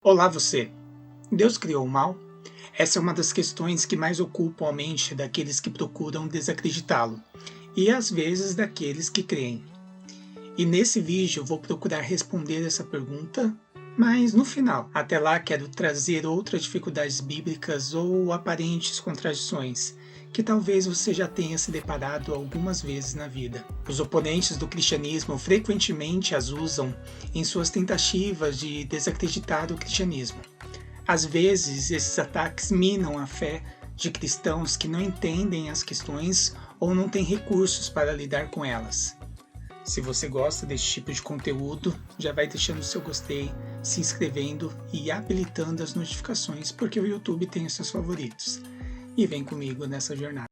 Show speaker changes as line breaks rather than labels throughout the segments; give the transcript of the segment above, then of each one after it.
Olá você! Deus criou o mal? Essa é uma das questões que mais ocupam a mente daqueles que procuram desacreditá-lo, e às vezes daqueles que creem. E nesse vídeo vou procurar responder essa pergunta, mas no final. Até lá quero trazer outras dificuldades bíblicas ou aparentes contradições, que talvez você já tenha se deparado algumas vezes na vida. Os oponentes do cristianismo frequentemente as usam em suas tentativas de desacreditar o cristianismo. Às vezes, esses ataques minam a fé de cristãos que não entendem as questões ou não têm recursos para lidar com elas. Se você gosta desse tipo de conteúdo, já vai deixando seu gostei, se inscrevendo e habilitando as notificações, porque o YouTube tem os seus favoritos. E vem comigo nessa jornada.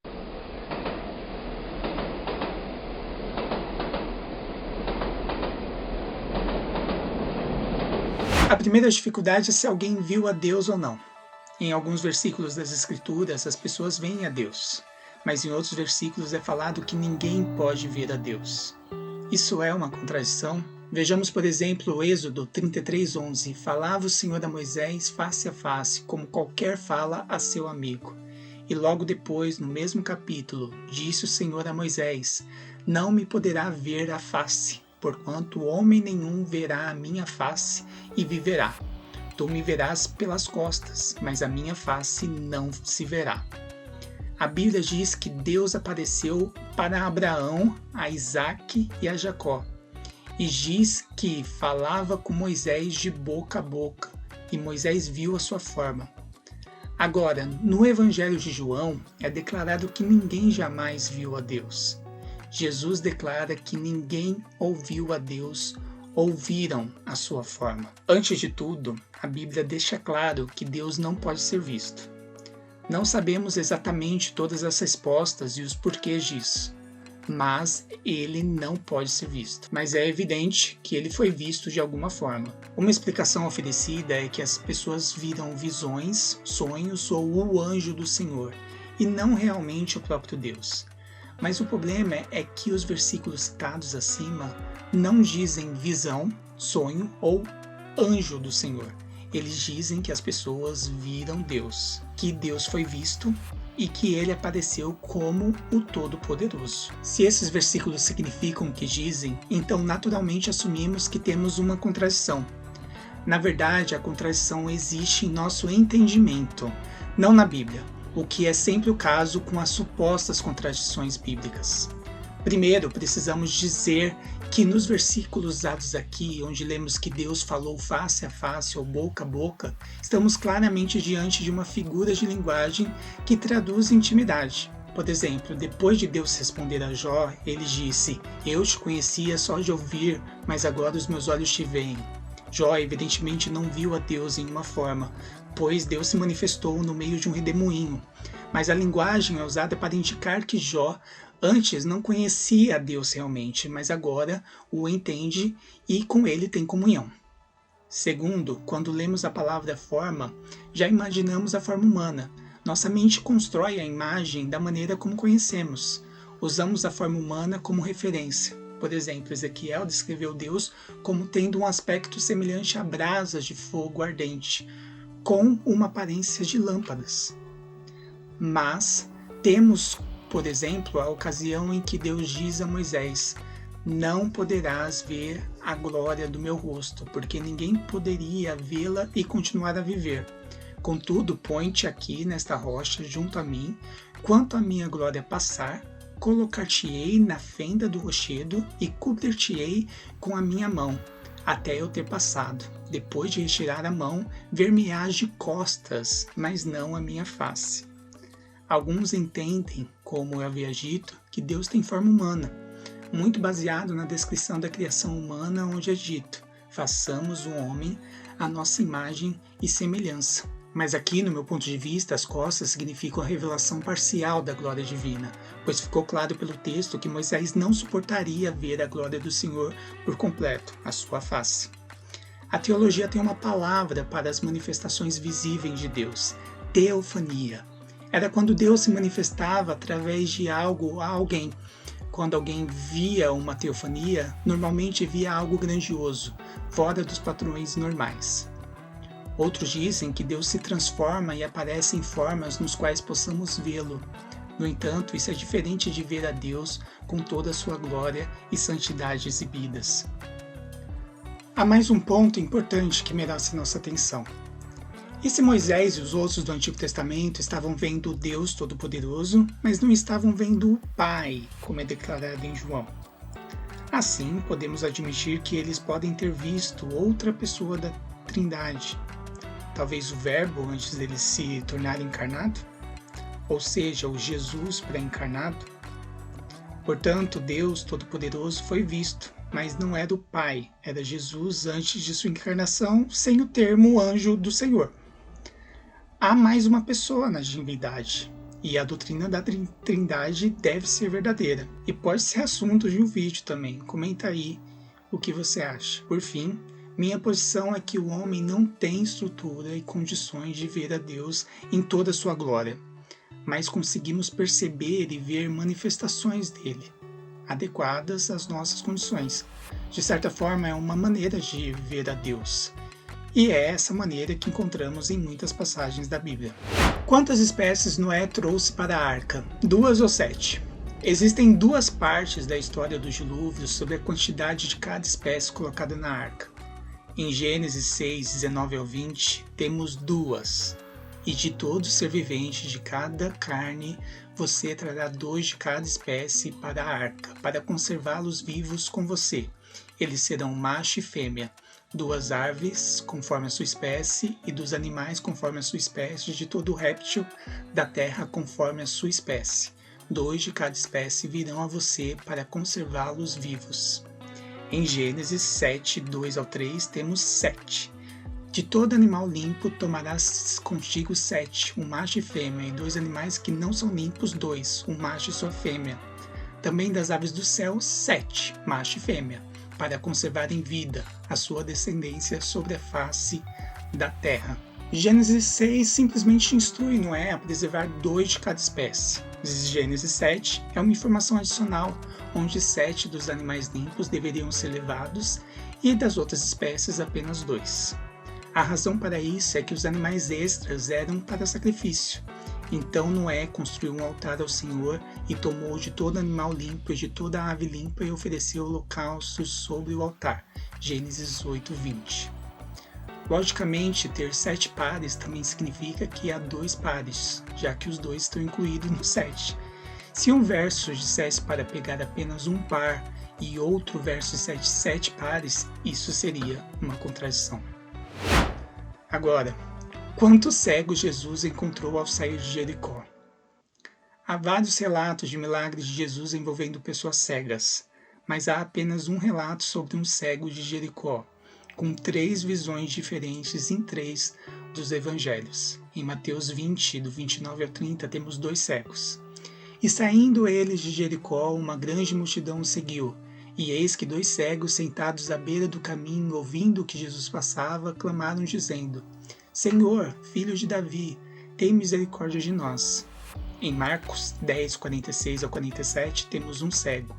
A primeira dificuldade é se alguém viu a Deus ou não. Em alguns versículos das Escrituras, as pessoas veem a Deus, mas em outros versículos é falado que ninguém pode ver a Deus. Isso é uma contradição? Vejamos, por exemplo, o Êxodo 33:11. Falava o Senhor a Moisés face a face, como qualquer fala a seu amigo. E logo depois, no mesmo capítulo, disse o Senhor a Moisés: Não me poderá ver a face, porquanto homem nenhum verá a minha face e viverá. Tu me verás pelas costas, mas a minha face não se verá. A Bíblia diz que Deus apareceu para Abraão, a Isaque e a Jacó. E diz que falava com Moisés de boca a boca, e Moisés viu a sua forma. Agora, no Evangelho de João, é declarado que ninguém jamais viu a Deus. Jesus declara que ninguém ouviu a Deus, ouviram a sua forma. Antes de tudo, a Bíblia deixa claro que Deus não pode ser visto. Não sabemos exatamente todas as respostas e os porquês disso, mas ele não pode ser visto. Mas é evidente que ele foi visto de alguma forma. Uma explicação oferecida é que as pessoas viram visões, sonhos ou o anjo do Senhor, e não realmente o próprio Deus. Mas o problema é que os versículos citados acima não dizem visão, sonho ou anjo do Senhor. Eles dizem que as pessoas viram Deus, que Deus foi visto e que ele apareceu como o Todo-Poderoso. Se esses versículos significam o que dizem, então naturalmente assumimos que temos uma contradição. Na verdade, a contradição existe em nosso entendimento, não na Bíblia, o que é sempre o caso com as supostas contradições bíblicas. Primeiro, precisamos dizer que nos versículos dados aqui, onde lemos que Deus falou face a face ou boca a boca, estamos claramente diante de uma figura de linguagem que traduz intimidade. Por exemplo, depois de Deus responder a Jó, ele disse: Eu te conhecia só de ouvir, mas agora os meus olhos te veem. Jó evidentemente não viu a Deus em uma forma, pois Deus se manifestou no meio de um redemoinho. Mas a linguagem é usada para indicar que Jó antes não conhecia a Deus realmente, mas agora o entende e com ele tem comunhão. Segundo, quando lemos a palavra forma, já imaginamos a forma humana. Nossa mente constrói a imagem da maneira como conhecemos. Usamos a forma humana como referência. Por exemplo, Ezequiel descreveu Deus como tendo um aspecto semelhante a brasas de fogo ardente, com uma aparência de lâmpadas. Mas temos, por exemplo, a ocasião em que Deus diz a Moisés: Não poderás ver a glória do meu rosto, porque ninguém poderia vê-la e continuar a viver. Contudo, põe-te aqui nesta rocha junto a mim, quanto a minha glória passar, colocar-te-ei na fenda do rochedo e cobrir-te-ei com a minha mão, até eu ter passado. Depois de retirar a mão, ver-me-ás de costas, mas não a minha face. Alguns entendem, como eu havia dito, que Deus tem forma humana, muito baseado na descrição da criação humana, onde é dito: façamos o homem à nossa imagem e semelhança. Mas aqui, no meu ponto de vista, as costas significam a revelação parcial da glória divina, pois ficou claro pelo texto que Moisés não suportaria ver a glória do Senhor por completo, a sua face. A teologia tem uma palavra para as manifestações visíveis de Deus: teofania. Era quando Deus se manifestava através de algo a alguém. Quando alguém via uma teofania, normalmente via algo grandioso, fora dos padrões normais. Outros dizem que Deus se transforma e aparece em formas nos quais possamos vê-lo. No entanto, isso é diferente de ver a Deus com toda a sua glória e santidade exibidas. Há mais um ponto importante que merece nossa atenção. E se Moisés e os outros do Antigo Testamento estavam vendo o Deus Todo-Poderoso, mas não estavam vendo o Pai, como é declarado em João? Assim, podemos admitir que eles podem ter visto outra pessoa da Trindade, talvez o Verbo antes dele se tornar encarnado, ou seja, o Jesus pré-encarnado. Portanto, Deus Todo-Poderoso foi visto, mas não era o Pai, era Jesus antes de sua encarnação, sem o termo anjo do Senhor. Há mais uma pessoa na divindade, e a doutrina da Trindade deve ser verdadeira, e pode ser assunto de um vídeo também. Comenta aí o que você acha. Por fim, minha posição é que o homem não tem estrutura e condições de ver a Deus em toda a sua glória, mas conseguimos perceber e ver manifestações dele, adequadas às nossas condições. De certa forma, é uma maneira de ver a Deus. E é essa maneira que encontramos em muitas passagens da Bíblia. Quantas espécies Noé trouxe para a arca? 2 ou 7? Existem 2 partes da história do dilúvio sobre a quantidade de cada espécie colocada na arca. Em Gênesis 6, 19 ao 20, temos 2. E de todo ser vivente de cada carne, você trará 2 de cada espécie para a arca, para conservá-los vivos com você. Eles serão macho e fêmea. 2 aves, conforme a sua espécie, e dos animais, conforme a sua espécie, de todo réptil da terra, conforme a sua espécie. 2 de cada espécie virão a você para conservá-los vivos. Em Gênesis 7, 2 ao 3, temos 7. De todo animal limpo tomarás contigo 7, um macho e fêmea, e 2 animais que não são limpos, 2, um macho e sua fêmea. Também das aves do céu, 7, macho e fêmea, para conservar em vida a sua descendência sobre a face da terra. Gênesis 6 simplesmente instrui Noé a preservar 2 de cada espécie. Gênesis 7 é uma informação adicional, onde 7 dos animais limpos deveriam ser levados e das outras espécies apenas 2. A razão para isso é que os animais extras eram para sacrifício. Então Noé construiu um altar ao Senhor e tomou de todo animal limpo e de toda ave limpa e ofereceu holocaustos sobre o altar. Gênesis 8:20. Logicamente, ter 7 pares também significa que há 2 pares, já que os 2 estão incluídos no 7. Se um verso dissesse para pegar apenas um par e outro verso dissesse 7 pares, isso seria uma contradição. Agora, quantos cegos Jesus encontrou ao sair de Jericó? Há vários relatos de milagres de Jesus envolvendo pessoas cegas, mas há apenas um relato sobre um cego de Jericó, com 3 visões diferentes em 3 dos evangelhos. Em Mateus 20, do 29 ao 30, temos 2 cegos. E saindo eles de Jericó, uma grande multidão os seguiu. E eis que 2 cegos, sentados à beira do caminho, ouvindo que Jesus passava, clamaram dizendo: Senhor, filho de Davi, tem misericórdia de nós. Em Marcos 10, 46 ao 47, temos um cego.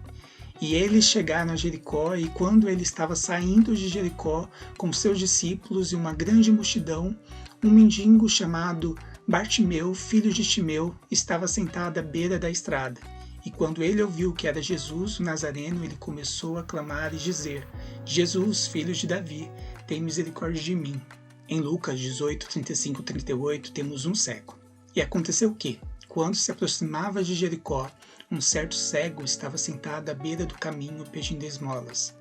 E eles chegaram a Jericó, e quando ele estava saindo de Jericó, com seus discípulos e uma grande multidão, um mendigo chamado Bartimeu, filho de Timeu, estava sentado à beira da estrada. E quando ele ouviu que era Jesus, o Nazareno, ele começou a clamar e dizer: Jesus, filho de Davi, tem misericórdia de mim. Em Lucas 18, 35 e 38, temos um cego. E aconteceu o quê? Quando se aproximava de Jericó, um certo cego estava sentado à beira do caminho pedindo esmolas.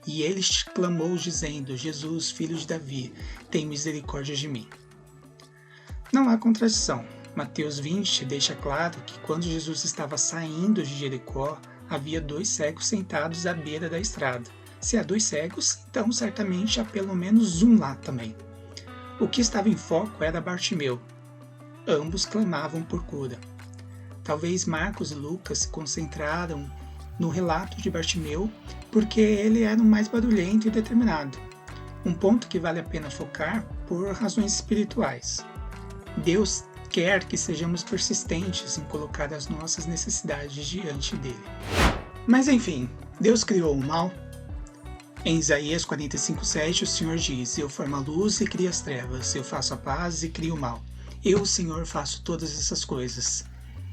E ele clamou dizendo: Jesus, filho de Davi, tem misericórdia de mim. Não há contradição. Mateus 20 deixa claro que quando Jesus estava saindo de Jericó, havia 2 cegos sentados à beira da estrada. Se há 2 cegos, então certamente há pelo menos um lá também. O que estava em foco era Bartimeu. Ambos clamavam por cura. Talvez Marcos e Lucas se concentraram no relato de Bartimeu porque ele era o mais barulhento e determinado. Um ponto que vale a pena focar por razões espirituais. Deus quer que sejamos persistentes em colocar as nossas necessidades diante dele. Mas enfim, Deus criou o mal? Em Isaías 45:7, o Senhor diz: Eu formo a luz e crio as trevas, eu faço a paz e crio o mal. Eu, o Senhor, faço todas essas coisas.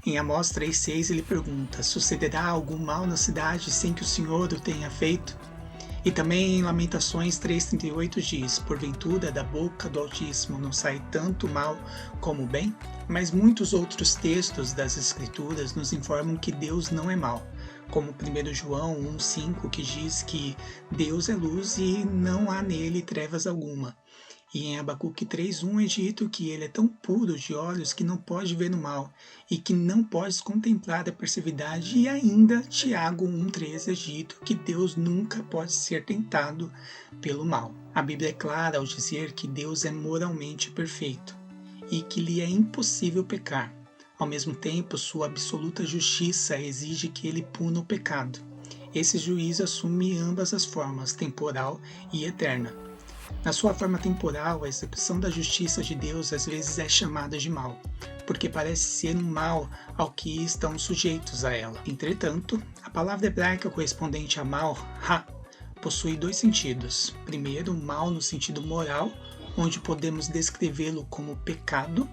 Em Amós 3:6, ele pergunta: Sucederá algum mal na cidade sem que o Senhor o tenha feito? E também em Lamentações 3:38 diz: Porventura da boca do Altíssimo não sai tanto mal como o bem? Mas muitos outros textos das Escrituras nos informam que Deus não é mau, como 1 João 1:5, que diz que Deus é luz e não há nele trevas alguma. E em Abacuque 3:1 é dito que ele é tão puro de olhos que não pode ver o mal, e que não pode contemplar a perversidade. E ainda Tiago 1:13 é dito que Deus nunca pode ser tentado pelo mal. A Bíblia é clara ao dizer que Deus é moralmente perfeito, e que lhe é impossível pecar. Ao mesmo tempo, sua absoluta justiça exige que ele puna o pecado. Esse juízo assume ambas as formas, temporal e eterna. Na sua forma temporal, a execução da justiça de Deus às vezes é chamada de mal, porque parece ser um mal ao que estão sujeitos a ela. Entretanto, a palavra hebraica correspondente a mal, ha, possui dois sentidos. Primeiro, mal no sentido moral, onde podemos descrevê-lo como pecado.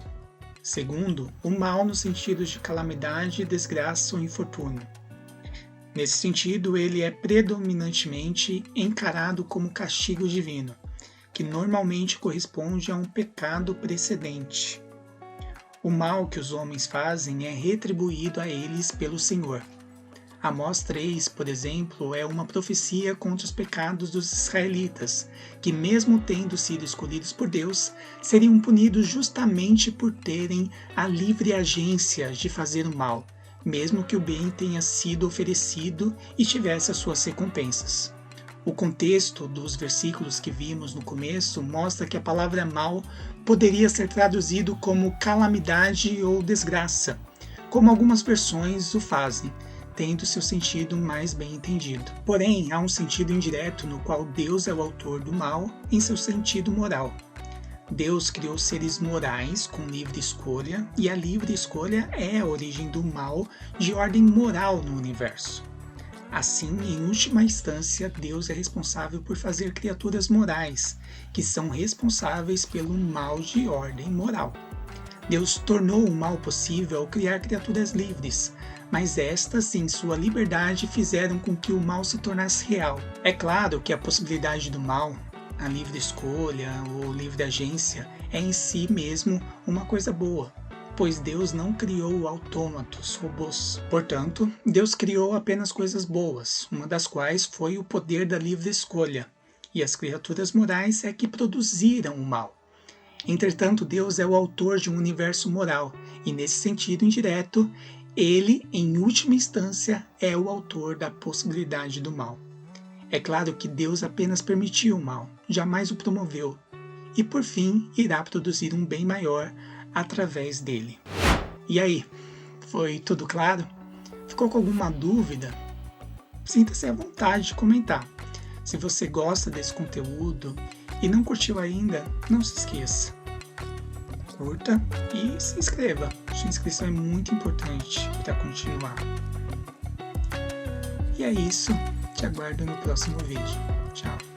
Segundo, o mal no sentido de calamidade, desgraça ou infortúnio. Nesse sentido, ele é predominantemente encarado como castigo divino, que normalmente corresponde a um pecado precedente. O mal que os homens fazem é retribuído a eles pelo Senhor. Amós 3, por exemplo, é uma profecia contra os pecados dos israelitas, que mesmo tendo sido escolhidos por Deus, seriam punidos justamente por terem a livre agência de fazer o mal, mesmo que o bem tenha sido oferecido e tivesse as suas recompensas. O contexto dos versículos que vimos no começo mostra que a palavra mal poderia ser traduzido como calamidade ou desgraça, como algumas versões o fazem, tendo seu sentido mais bem entendido. Porém, há um sentido indireto no qual Deus é o autor do mal em seu sentido moral. Deus criou seres morais com livre escolha, e a livre escolha é a origem do mal de ordem moral no universo. Assim, em última instância, Deus é responsável por fazer criaturas morais, que são responsáveis pelo mal de ordem moral. Deus tornou o mal possível ao criar criaturas livres, mas estas, em sua liberdade, fizeram com que o mal se tornasse real. É claro que a possibilidade do mal, a livre escolha ou livre agência, é em si mesmo uma coisa boa, pois Deus não criou autômatos, robôs. Portanto, Deus criou apenas coisas boas, uma das quais foi o poder da livre escolha, e as criaturas morais é que produziram o mal. Entretanto, Deus é o autor de um universo moral, e nesse sentido indireto, ele, em última instância, é o autor da possibilidade do mal. É claro que Deus apenas permitiu o mal, jamais o promoveu, e por fim irá produzir um bem maior através dele. E aí, foi tudo claro? Ficou com alguma dúvida? Sinta-se à vontade de comentar. Se você gosta desse conteúdo e não curtiu ainda, não se esqueça. Curta e se inscreva. Sua inscrição é muito importante para continuar. E é isso. Te aguardo no próximo vídeo. Tchau.